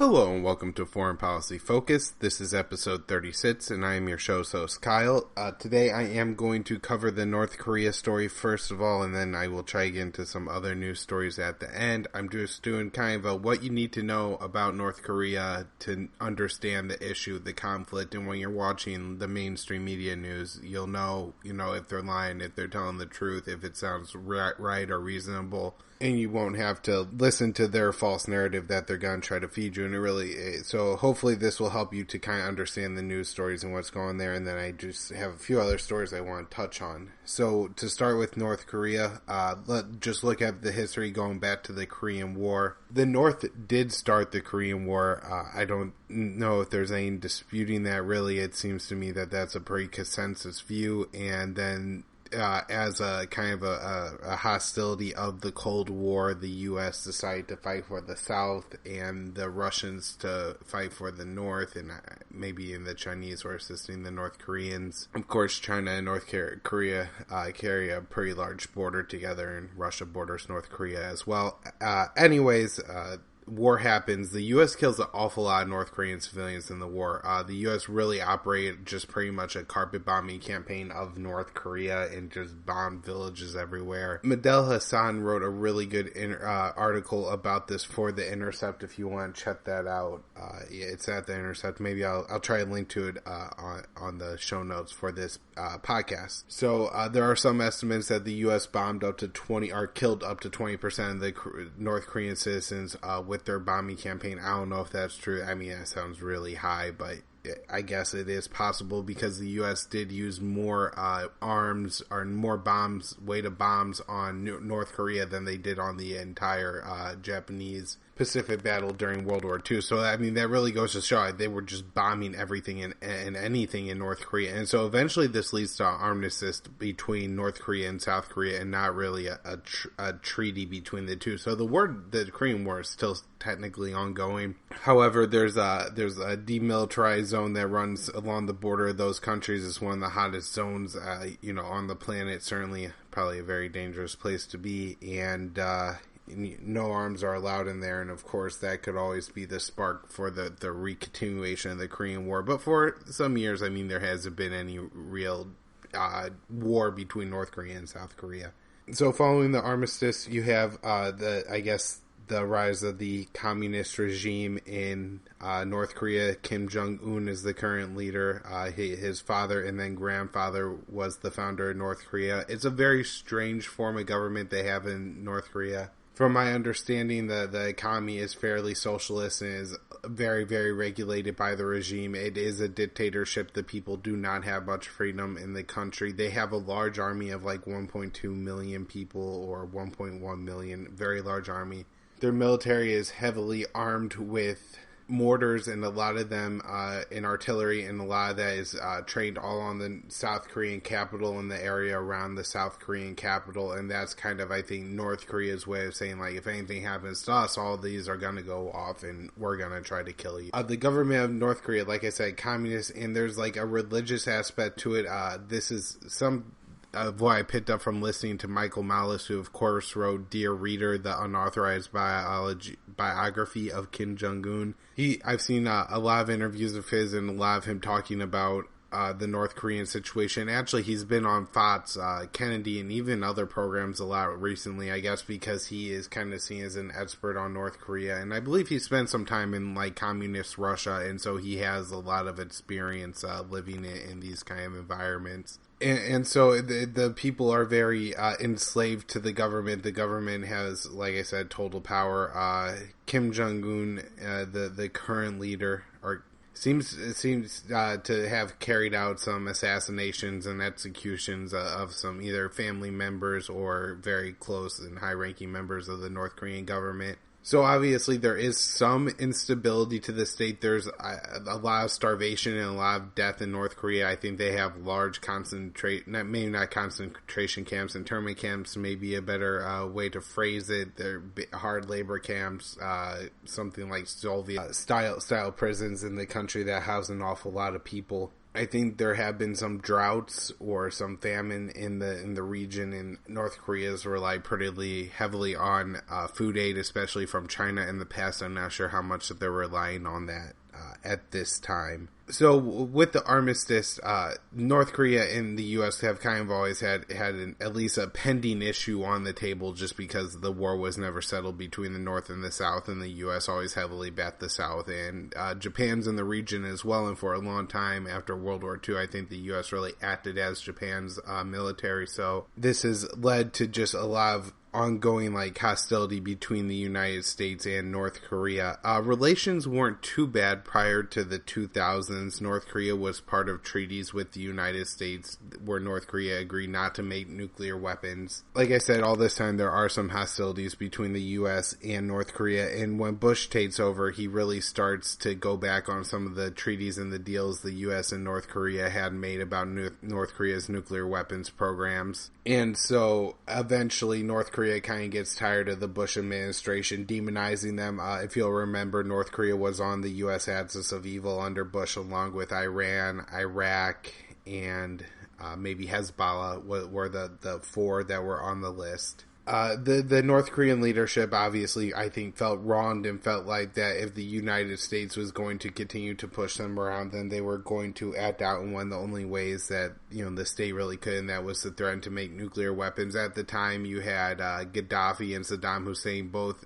Hello and welcome to Foreign Policy Focus. This is episode 36 and I am your show's host Kyle. Today I am going to cover the North Korea story first of all, and then I will try to get into some other news stories at the end. I'm just doing kind of a what you need to know about North Korea to understand the issue, the conflict, and when you're watching the mainstream media news, you'll know, if they're lying, if they're telling the truth, if it sounds right or reasonable. And you won't have to listen to their false narrative that they're going to try to feed you. And so hopefully this will help you to kind of understand the news stories and what's going on there. And then I just have a few other stories I want to touch on. So to start with North Korea, just look at the history going back to the Korean War. The North did start the Korean War. I don't know if there's any disputing that really. It seems to me that that's a pretty consensus view. And then as a kind of a hostility of the Cold War, the U.S. decided to fight for the South and the Russians to fight for the North, and maybe the Chinese were assisting the North Koreans. Of course, China and North Korea carry a pretty large border together, and Russia borders North Korea as well. War happens. The U.S. kills an awful lot of North Korean civilians in the war. The U.S. really operated just pretty much a carpet bombing campaign of North Korea and just bombed villages everywhere. Madel Hassan wrote a really good article about this for The Intercept if you want to check that out. It's at The Intercept. Maybe I'll try to link to it on the show notes for this podcast. So there are some estimates that the U.S. bombed up to 20 or killed up to 20% of the North Korean citizens with their bombing campaign. I don't know if that's true. I mean, that sounds really high, but I guess it is possible because the U.S. did use more arms or more weight of bombs on North Korea than they did on the entire Japanese Pacific battle during World War II. So, I mean, that really goes to show they were just bombing everything and anything in North Korea. And so eventually this leads to an armistice between North Korea and South Korea and not really a treaty between the two. So the Korean War is still technically ongoing. However, there's a demilitarized zone that runs along the border of those countries. It's one of the hottest zones, on the planet. Certainly probably a very dangerous place to be. And, no arms are allowed in there, and of course that could always be the spark for the recontinuation of the Korean War. But for some years, I mean, there hasn't been any real war between North Korea and South Korea. So following the armistice, you have the rise of the communist regime in North Korea. Kim Jong-un is the current leader. His father and then grandfather was the founder of North Korea. It's a very strange form of government they have in North Korea. From my understanding, the economy is fairly socialist and is very, very regulated by the regime. It is a dictatorship. The people do not have much freedom in the country. They have a large army of like 1.2 million people or 1.1 million, very large army. Their military is heavily armed with mortars, and a lot of them in artillery, and a lot of that is trained all on the South Korean capital and the area around the South Korean capital. And that's kind of, I think, North Korea's way of saying, like, if anything happens to us, all of these are going to go off and we're going to try to kill you. The government of North Korea, like I said, communist, and there's like a religious aspect to it. This is some of what I picked up from listening to Michael Malice, who of course wrote Dear Reader, the unauthorized biography of Kim Jong-un. I've seen a lot of interviews of his and a lot of him talking about the North Korean situation. Actually, he's been on Fox, Kennedy, and even other programs a lot recently, I guess, because he is kind of seen as an expert on North Korea. And I believe he spent some time in like communist Russia, and so he has a lot of experience living in these kind of environments. And so the people are very enslaved to the government. The government has, like I said, total power. Kim Jong-un, the current leader, seems to have carried out some assassinations and executions of some either family members or very close and high-ranking members of the North Korean government. So obviously there is some instability to the state. There's a lot of starvation and a lot of death in North Korea. I think they have large maybe not concentration camps, internment camps may be a better way to phrase it. They're hard labor camps, something like Soviet style prisons in the country that house an awful lot of people. I think there have been some droughts or some famine in the region, and North Korea's relied pretty heavily on food aid, especially from China in the past. I'm not sure how much that they're relying on that at this time. So with the armistice, North Korea and the U.S. have kind of always had at least a pending issue on the table, just because the war was never settled between the North and the South, and the U.S. always heavily backed the South. And Japan's in the region as well, and for a long time after World War II, I think the U.S. really acted as Japan's military. So this has led to just a lot of ongoing hostility between the United States and North Korea. Relations weren't too bad prior to the 2000s. North Korea was part of treaties with the United States where North Korea agreed not to make nuclear weapons. Like I said, all this time there are some hostilities between the U.S. and North Korea, and when Bush takes over, he really starts to go back on some of the treaties and the deals the U.S. and North Korea had made about North Korea's nuclear weapons programs. And so eventually North Korea kind of gets tired of the Bush administration demonizing them. If you'll remember, North Korea was on the U.S. axis of evil under Bush, along with Iran, Iraq, and maybe Hezbollah were the four that were on the list. The North Korean leadership obviously, I think, felt wronged and felt like that if the United States was going to continue to push them around, then they were going to act out in one of the only ways that, the state really could, and that was to threaten to make nuclear weapons. At the time, you had Gaddafi and Saddam Hussein both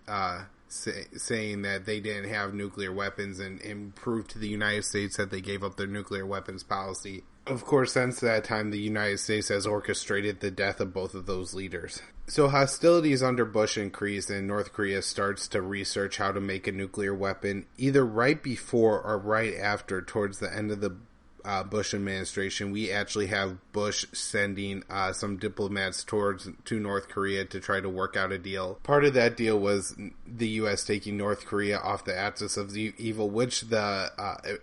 saying that they didn't have nuclear weapons and proved to the United States that they gave up their nuclear weapons policy. Of course, since that time, the United States has orchestrated the death of both of those leaders. So hostilities under Bush increased, and North Korea starts to research how to make a nuclear weapon, either right before or right after, towards the end of the Bush administration. We actually have Bush sending some diplomats to North Korea to try to work out a deal. Part of that deal was the U.S. taking North Korea off the axis of evil, which the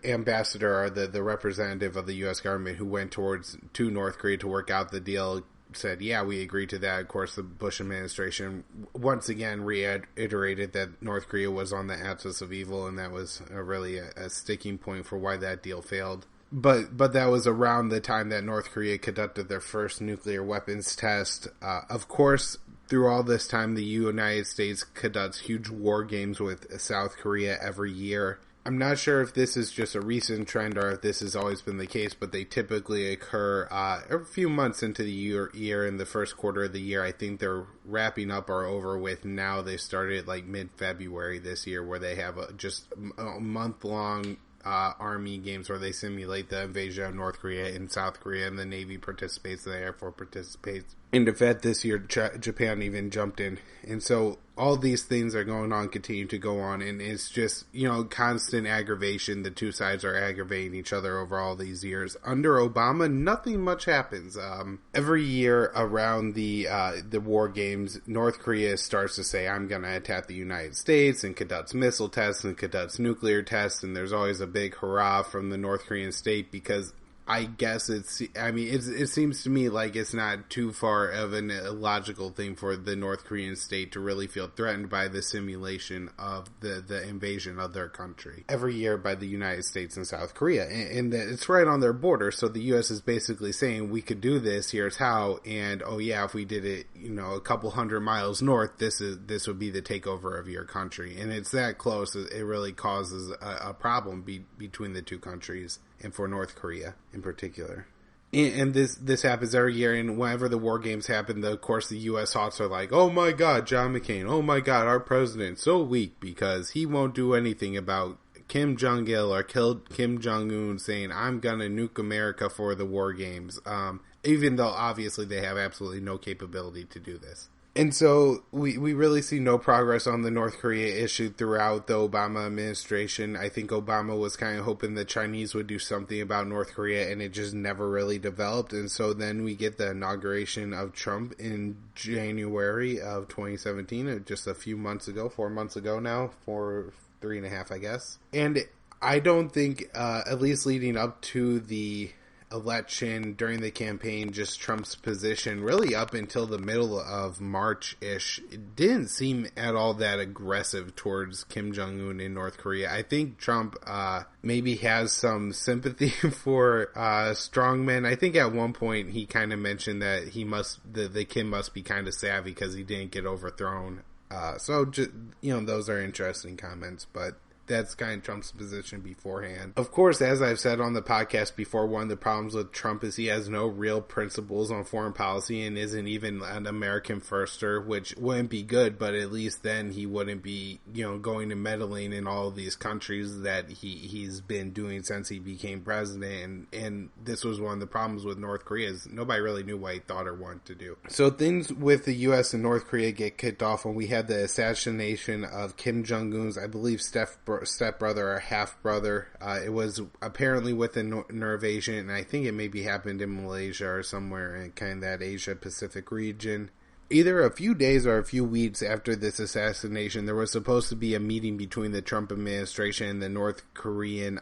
ambassador, or the representative of the U.S. government who went to North Korea to work out the deal, said, yeah, we agree to that. Of course, the Bush administration once again reiterated that North Korea was on the axis of evil, and that was really a sticking point for why that deal failed. But that was around the time that North Korea conducted their first nuclear weapons test. Of course, through all this time, the United States conducts huge war games with South Korea every year. I'm not sure if this is just a recent trend or if this has always been the case, but they typically occur a few months into the year in the first quarter of the year. I think they're wrapping up or over with now. They started mid-February this year, where they have just a month-long Army games where they simulate the invasion of North Korea and South Korea, and the Navy participates, the Air Force participates. In fact, this year, Japan even jumped in. And so all these things are going on, continue to go on, and it's just, constant aggravation. The two sides are aggravating each other over all these years. Under Obama, nothing much happens. Every year around the war games, North Korea starts to say, I'm going to attack the United States, and conducts missile tests and conducts nuclear tests, and there's always a big hurrah from the North Korean state, because I guess it seems to me like it's not too far of an illogical thing for the North Korean state to really feel threatened by the simulation of the invasion of their country every year by the United States and South Korea. And it's right on their border, so the U.S. is basically saying, we could do this, here's how, and oh yeah, if we did it, a couple 100 miles north, this would be the takeover of your country. And it's that close, it really causes a problem between the two countries, and for North Korea in particular. And this happens every year, and whenever the war games happen, of course the U.S. hawks are like, oh my god, John McCain, oh my god, our president's so weak because he won't do anything about Kim Jong-il or Kim Jong-un saying, I'm gonna nuke America for the war games, even though obviously they have absolutely no capability to do this. And so we really see no progress on the North Korea issue throughout the Obama administration. I think Obama was kind of hoping the Chinese would do something about North Korea, and it just never really developed. And so then we get the inauguration of Trump in January of 2017, just a few months ago, 4 months ago now, 3.5, I guess. And I don't think, at least leading up to the election, during the campaign, just Trump's position really up until the middle of March-ish, it didn't seem at all that aggressive towards Kim Jong-un in North Korea. I think Trump maybe has some sympathy for strongmen. I think at one point he kind of mentioned that the Kim must be kind of savvy because he didn't get overthrown. So just, those are interesting comments, but that's kind of Trump's position beforehand. Of course, as I've said on the podcast before, one of the problems with Trump is he has no real principles on foreign policy and isn't even an American firster, which wouldn't be good, but at least then he wouldn't be, going and meddling in all of these countries that he's been doing since he became president. And this was one of the problems with North Korea is nobody really knew what he thought or wanted to do. So things with the U.S. and North Korea get kicked off when we had the assassination of Kim Jong-un's, I believe, stepbrother or half-brother. It was apparently with a nerve agent, and I think it maybe happened in Malaysia or somewhere in kind of that Asia-Pacific region. Either a few days or a few weeks after this assassination, there was supposed to be a meeting between the Trump administration and the North Korean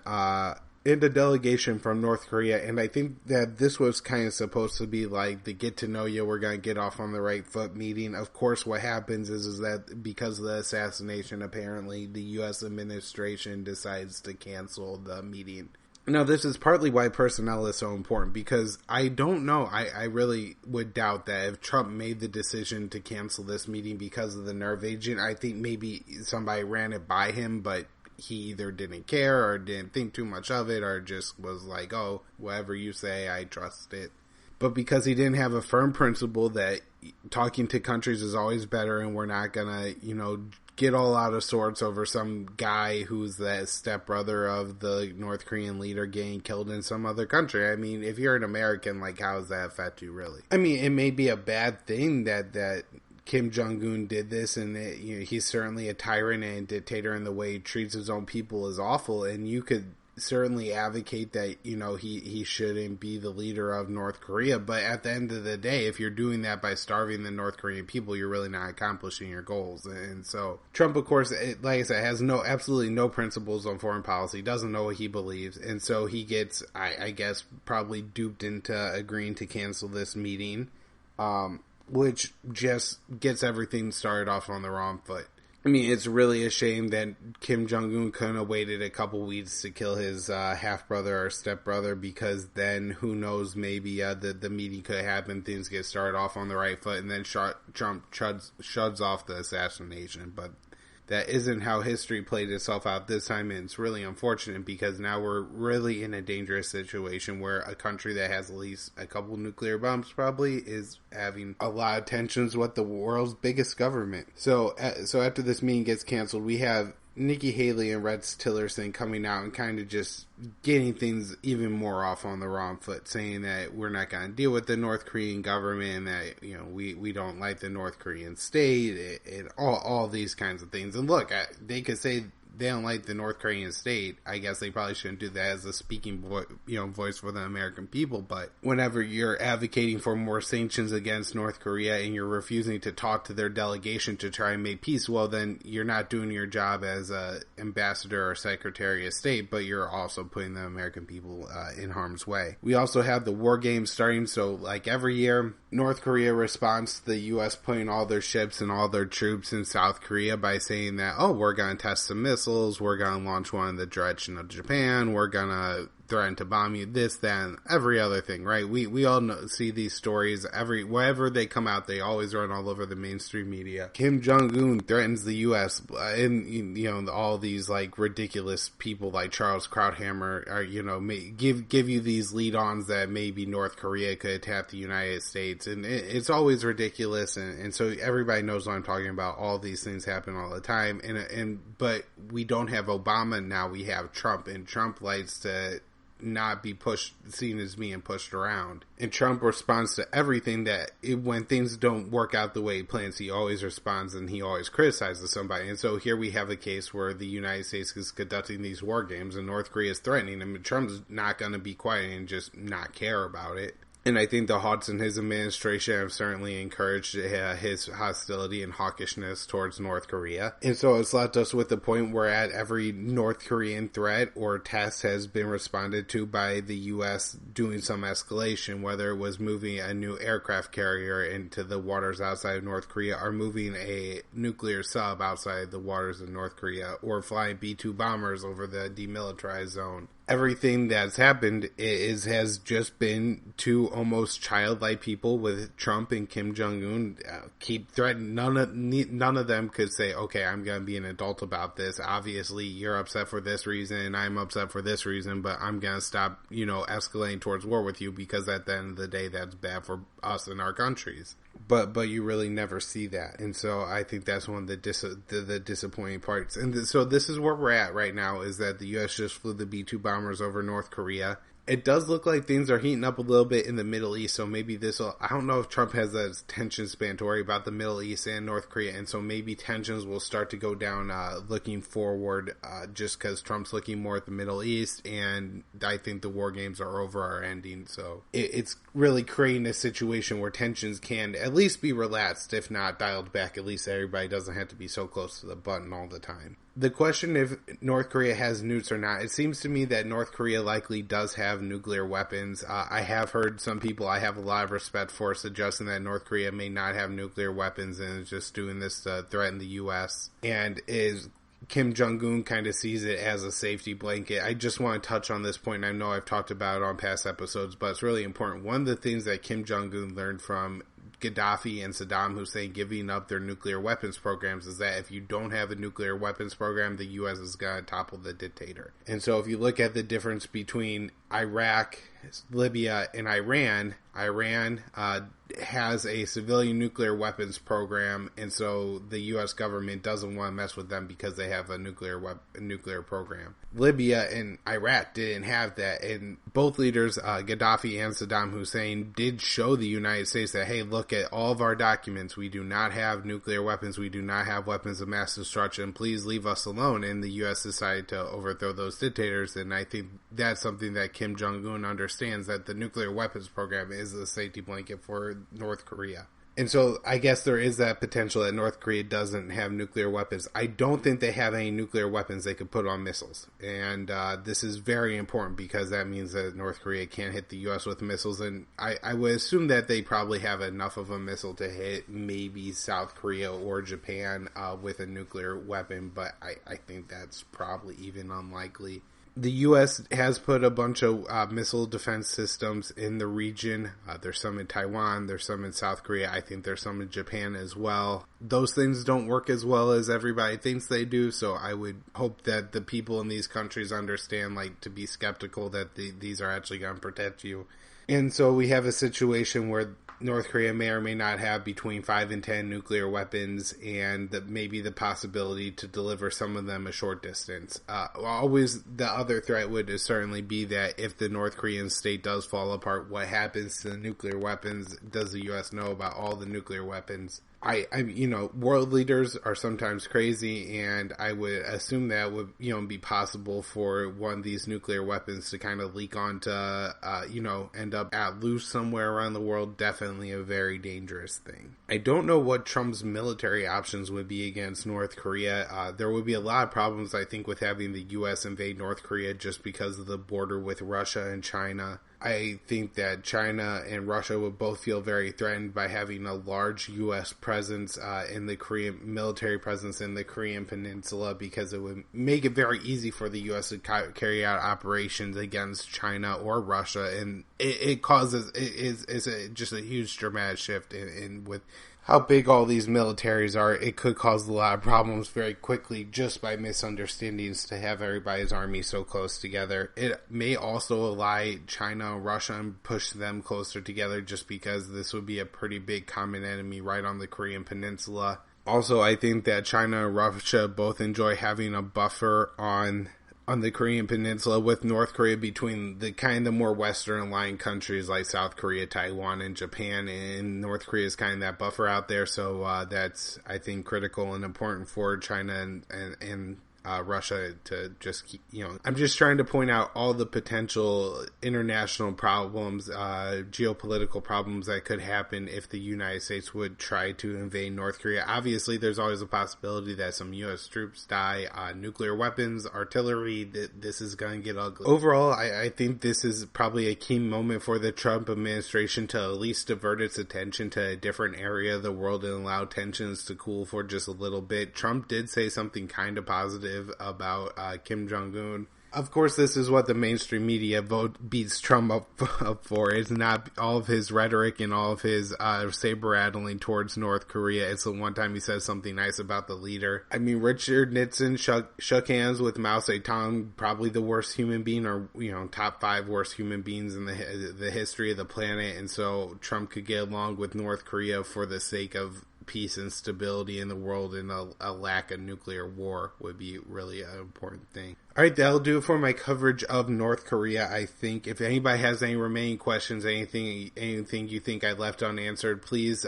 and a delegation from North Korea, and I think that this was kind of supposed to be like the get to know you, we're going to get off on the right foot meeting. Of course, what happens is that because of the assassination, apparently the U.S. administration decides to cancel the meeting. Now, this is partly why personnel is so important, because I don't know, I really would doubt that if Trump made the decision to cancel this meeting because of the nerve agent, I think maybe somebody ran it by him, but he either didn't care or didn't think too much of it or just was like, oh, whatever you say, I trust it. But because he didn't have a firm principle that talking to countries is always better and we're not going to, get all out of sorts over some guy who's the stepbrother of the North Korean leader getting killed in some other country. I mean, if you're an American, like, how does that affect you, really? I mean, it may be a bad thing that Kim Jong-un did this, and he's certainly a tyrant and a dictator, and the way he treats his own people is awful, and you could certainly advocate that, he shouldn't be the leader of North Korea, but at the end of the day, if you're doing that by starving the North Korean people, you're really not accomplishing your goals. And so Trump, of course, like I said, has absolutely no principles on foreign policy, doesn't know what he believes, and so he gets, I guess, probably duped into agreeing to cancel this meeting, which just gets everything started off on the wrong foot. I mean, it's really a shame that Kim Jong-un couldn't have waited a couple weeks to kill his half-brother or stepbrother, because then, who knows, maybe the meeting could happen, things get started off on the right foot, and then Trump shoves off the assassination. But that isn't how history played itself out this time, and it's really unfortunate because now we're really in a dangerous situation where a country that has at least a couple nuclear bombs probably is having a lot of tensions with the world's biggest government. So after this meeting gets canceled, we have Nikki Haley and Rex Tillerson coming out and kind of just getting things even more off on the wrong foot, saying that we're not going to deal with the North Korean government, and that, we don't like the North Korean state, and all these kinds of things. And look, they could say they don't like the North Korean state. I guess they probably shouldn't do that as a speaking voice for the American people. But whenever you're advocating for more sanctions against North Korea and you're refusing to talk to their delegation to try and make peace, well, then you're not doing your job as a ambassador or secretary of state, but you're also putting the American people in harm's way. We also have the war games starting. So like every year, North Korea responds to the U.S. putting all their ships and all their troops in South Korea by saying that, oh, we're going to test some missiles, we're going to launch one in the direction of Japan, we're going to threaten to bomb you, this, that, and every other thing, right? We all see these stories. Wherever they come out, they always run all over the mainstream media. Kim Jong-un threatens the U.S. and, all these, like, ridiculous people like Charles Krauthammer are, give you these lead-ons that maybe North Korea could attack the United States, and it's always ridiculous, and so everybody knows what I'm talking about. All these things happen all the time, but we don't have Obama now, we have Trump, and Trump likes to not be seen as being pushed around. And Trump responds to everything when things don't work out the way he plans, he always responds and he always criticizes somebody. And so here we have a case where the United States is conducting these war games and North Korea is threatening him, and Trump's not going to be quiet and just not care about it. And I think the Hawks and his administration have certainly encouraged his hostility and hawkishness towards North Korea. And so it's left us with the point where at every North Korean threat or test has been responded to by the U.S. doing some escalation, whether it was moving a new aircraft carrier into the waters outside of North Korea or moving a nuclear sub outside the waters of North Korea or flying B-2 bombers over the demilitarized zone. Everything that's happened has just been two almost childlike people with Trump and Kim Jong-un keep threatening. None of them could say, okay, I'm going to be an adult about this. Obviously, you're upset for this reason and I'm upset for this reason, but I'm going to stop, escalating towards war with you because at the end of the day, that's bad for us and our countries. But you really never see that. And so I think that's one of the disappointing parts. And so this is where we're at right now, is that the U.S. just flew the B-2 bombers over North Korea. It does look like things are heating up a little bit in the Middle East, so maybe I don't know if Trump has a tension span to worry about the Middle East and North Korea, and so maybe tensions will start to go down looking forward, just because Trump's looking more at the Middle East, and I think the war games are over or ending, so it's really creating a situation where tensions can at least be relaxed, if not dialed back. At least everybody doesn't have to be so close to the button all the time. The question if North Korea has nukes or not, it seems to me that North Korea likely does have nuclear weapons. I have heard some people I have a lot of respect for suggesting that North Korea may not have nuclear weapons and is just doing this to threaten the U.S. and is Kim Jong-un kind of sees it as a safety blanket. I just want to touch on this point. I know I've talked about it on past episodes, but it's really important. One of the things that Kim Jong-un learned from Gaddafi and Saddam Hussein giving up their nuclear weapons programs is that if you don't have a nuclear weapons program, the U.S. is going to topple the dictator. And so if you look at the difference between Iraq, Libya, and Iran has a civilian nuclear weapons program, and so the U.S. government doesn't want to mess with them because they have a nuclear program. Libya and Iraq didn't have that, and both leaders, Gaddafi and Saddam Hussein, did show the United States that, hey, look at all of our documents. We do not have nuclear weapons. We do not have weapons of mass destruction. Please leave us alone. And the U.S. decided to overthrow those dictators, and I think that's something that Kim Jong-un understands, that the nuclear weapons program is a safety blanket for North Korea. And so I guess there is that potential that North Korea doesn't have nuclear weapons. I don't think they have any nuclear weapons they could put on missiles. And this is very important because that means that North Korea can't hit the U.S. with missiles. And I would assume that they probably have enough of a missile to hit maybe South Korea or Japan with a nuclear weapon. But I think that's probably even unlikely. The U.S. has put a bunch of missile defense systems in the region. There's some in Taiwan. There's some in South Korea. I think there's some in Japan as well. Those things don't work as well as everybody thinks they do, so I would hope that the people in these countries understand, to be skeptical that these are actually going to protect you. And so we have a situation where North Korea may or may not have between 5 and 10 nuclear weapons, and maybe the possibility to deliver some of them a short distance. Always the other threat would certainly be that if the North Korean state does fall apart, what happens to the nuclear weapons? Does the U.S. know about all the nuclear weapons? World leaders are sometimes crazy, and I would assume that would, be possible for one of these nuclear weapons to kind of leak onto, end up at loose somewhere around the world. Definitely a very dangerous thing. I don't know what Trump's military options would be against North Korea. There would be a lot of problems, I think, with having the U.S. invade North Korea just because of the border with Russia and China. I think that China and Russia would both feel very threatened by having a large U.S. presence in the Korean military presence in the Korean Peninsula, because it would make it very easy for the U.S. to carry out operations against China or Russia, and it is just a huge dramatic shift in with how big all these militaries are. It could cause a lot of problems very quickly just by misunderstandings to have everybody's army so close together. It may also ally China and Russia and push them closer together just because this would be a pretty big common enemy right on the Korean Peninsula. Also, I think that China and Russia both enjoy having a buffer on the Korean Peninsula with North Korea between the kind of more Western aligned countries like South Korea, Taiwan, and Japan, and North Korea is kind of that buffer out there, so that's, I think, critical and important for China and Russia to just keep, I'm just trying to point out all the potential international problems, geopolitical problems that could happen if the United States would try to invade North Korea. Obviously, there's always a possibility that some U.S. troops die, nuclear weapons, artillery. This is going to get ugly. Overall, I think this is probably a key moment for the Trump administration to at least divert its attention to a different area of the world and allow tensions to cool for just a little bit. Trump did say something kind of positive about Kim Jong-un. Of course, this is what the mainstream media beats Trump up for. It's not all of his rhetoric and all of his saber-rattling towards North Korea. It's the one time he says something nice about the leader. I mean, Richard Nixon shook hands with Mao Zedong, probably the worst human being, or, top 5 worst human beings in the history of the planet. And so Trump could get along with North Korea for the sake of peace and stability in the world, and a lack of nuclear war would be really an important thing. Alright, that'll do it for my coverage of North Korea, I think. If anybody has any remaining questions, anything you think I left unanswered, please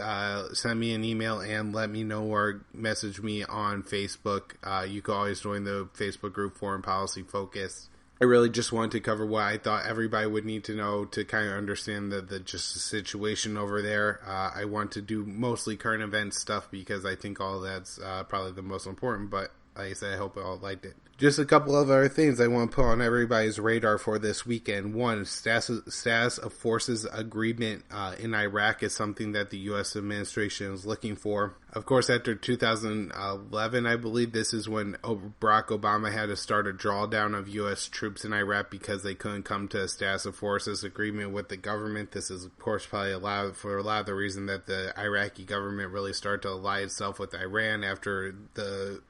send me an email and let me know, or message me on Facebook. You can always join the Facebook group Foreign Policy Focus. I really just wanted to cover what I thought everybody would need to know to kind of understand the situation over there. I want to do mostly current event stuff because I think all that's probably the most important, but like I said, I hope you all liked it. Just a couple of other things I want to put on everybody's radar for this weekend. One, status of forces agreement in Iraq is something that the U.S. administration is looking for. Of course, after 2011, I believe this is when Barack Obama had to start a drawdown of U.S. troops in Iraq because they couldn't come to a status of forces agreement with the government. This is, of course, probably a lot of the reason that the Iraqi government really started to ally itself with Iran after the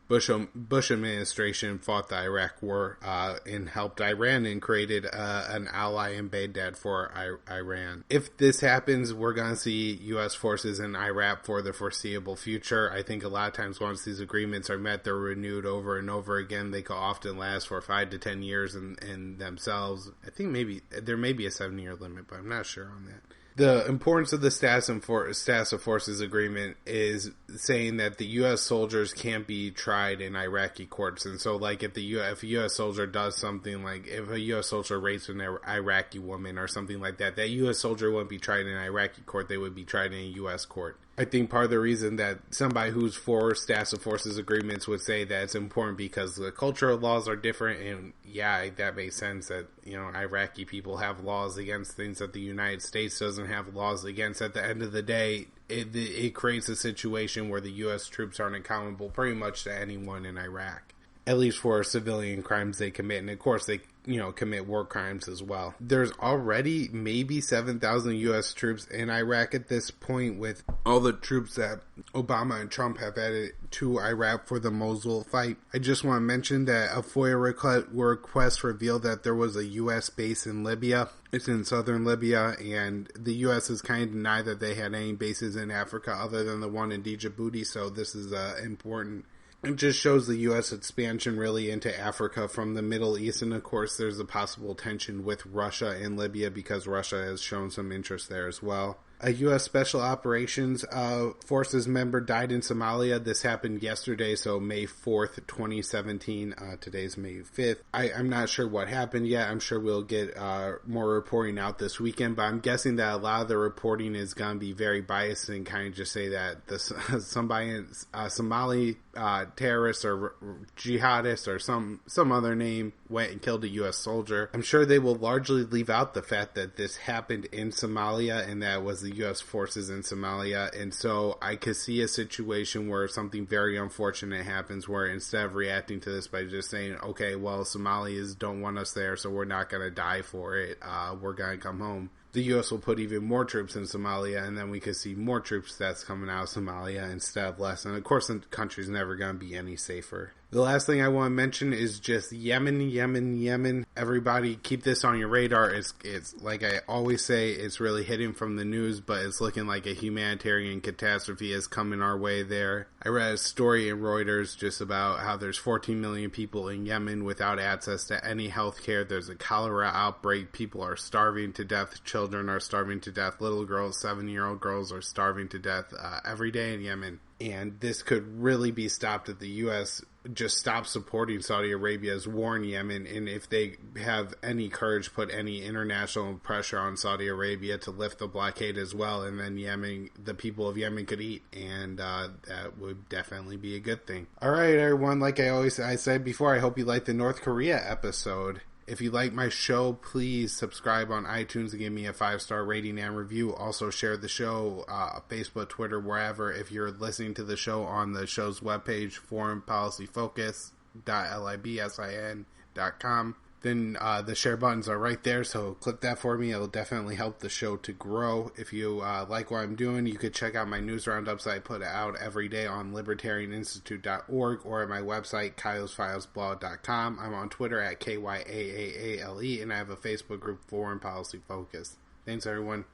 Bush administration fought the Iraq war and helped Iran and created an ally in Baghdad for Iran. If this happens, we're going to see U.S. forces in Iraq for the foreseeable future. I think a lot of times once these agreements are met, they're renewed over and over again. They could often last for 5 to 10 years in themselves. I think there may be a 7-year limit, but I'm not sure on that. The importance of the status of forces agreement is saying that the U.S. soldiers can't be tried in Iraqi courts. And so, like, if a U.S. soldier does something, like if a U.S. soldier rapes an Iraqi woman or something like that, that U.S. soldier wouldn't be tried in an Iraqi court. They would be tried in a U.S. court. I think part of the reason that somebody who's for status of forces agreements would say that it's important because the cultural laws are different, and yeah, that makes sense that, Iraqi people have laws against things that the United States doesn't have laws against. At the end of the day, it creates a situation where the U.S. troops aren't accountable pretty much to anyone in Iraq, at least for civilian crimes they commit, and of course they commit war crimes as well. There's already maybe 7,000 U.S. troops in Iraq at this point, with all the troops that Obama and Trump have added to Iraq for the Mosul fight. I just want to mention that a FOIA request revealed that there was a U.S. base in Libya. It's in southern Libya, and the U.S. has kind of denied that they had any bases in Africa other than the one in Djibouti, so this is important. It just shows the U.S. expansion really into Africa from the Middle East, and of course there's a possible tension with Russia and Libya because Russia has shown some interest there as well. A U.S. Special Operations Forces member died in Somalia. This happened yesterday, so May 4th, 2017. Today's May 5th. I'm not sure what happened yet. I'm sure we'll get more reporting out this weekend, but I'm guessing that a lot of the reporting is going to be very biased and kind of just say that Somali terrorist or jihadist or some other name went and killed a U.S. soldier. I'm sure they will largely leave out the fact that this happened in Somalia and that was the U.S. forces in Somalia, and so I could see a situation where something very unfortunate happens where instead of reacting to this by just saying, okay, well, Somalis don't want us there, so we're not going to die for it, we're going to come home, the U.S. will put even more troops in Somalia, and then we could see more troops that's coming out of Somalia instead of less. And of course, the country's never going to be any safer. The last thing I want to mention is just Yemen. Everybody keep this on your radar. It's like I always say, it's really hidden from the news, but it's looking like a humanitarian catastrophe is coming our way there. I read a story in Reuters just about how there's 14 million people in Yemen without access to any health care. There's a cholera outbreak. People are starving to death. Children are starving to death. Little girls, 7-year-old girls are starving to death every day in Yemen. And this could really be stopped if the U.S. just stop supporting Saudi Arabia's war in Yemen, and if they have any courage, put any international pressure on Saudi Arabia to lift the blockade as well, and then Yemen, the people of Yemen could eat, and that would definitely be a good thing. All right, everyone, like I said before, I hope you liked the North Korea episode. If you like my show, please subscribe on iTunes and give me a 5-star rating and review. Also share the show, Facebook, Twitter, wherever. If you're listening to the show on the show's webpage, foreignpolicyfocus.libsin.com, then the share buttons are right there, so click that for me. It'll definitely help the show to grow. If you like what I'm doing, you could check out my news roundups I put out every day on libertarianinstitute.org or at my website, kylesfilesblog.com. I'm on Twitter at KYAAALE, and I have a Facebook group, Foreign Policy Focus. Thanks, everyone.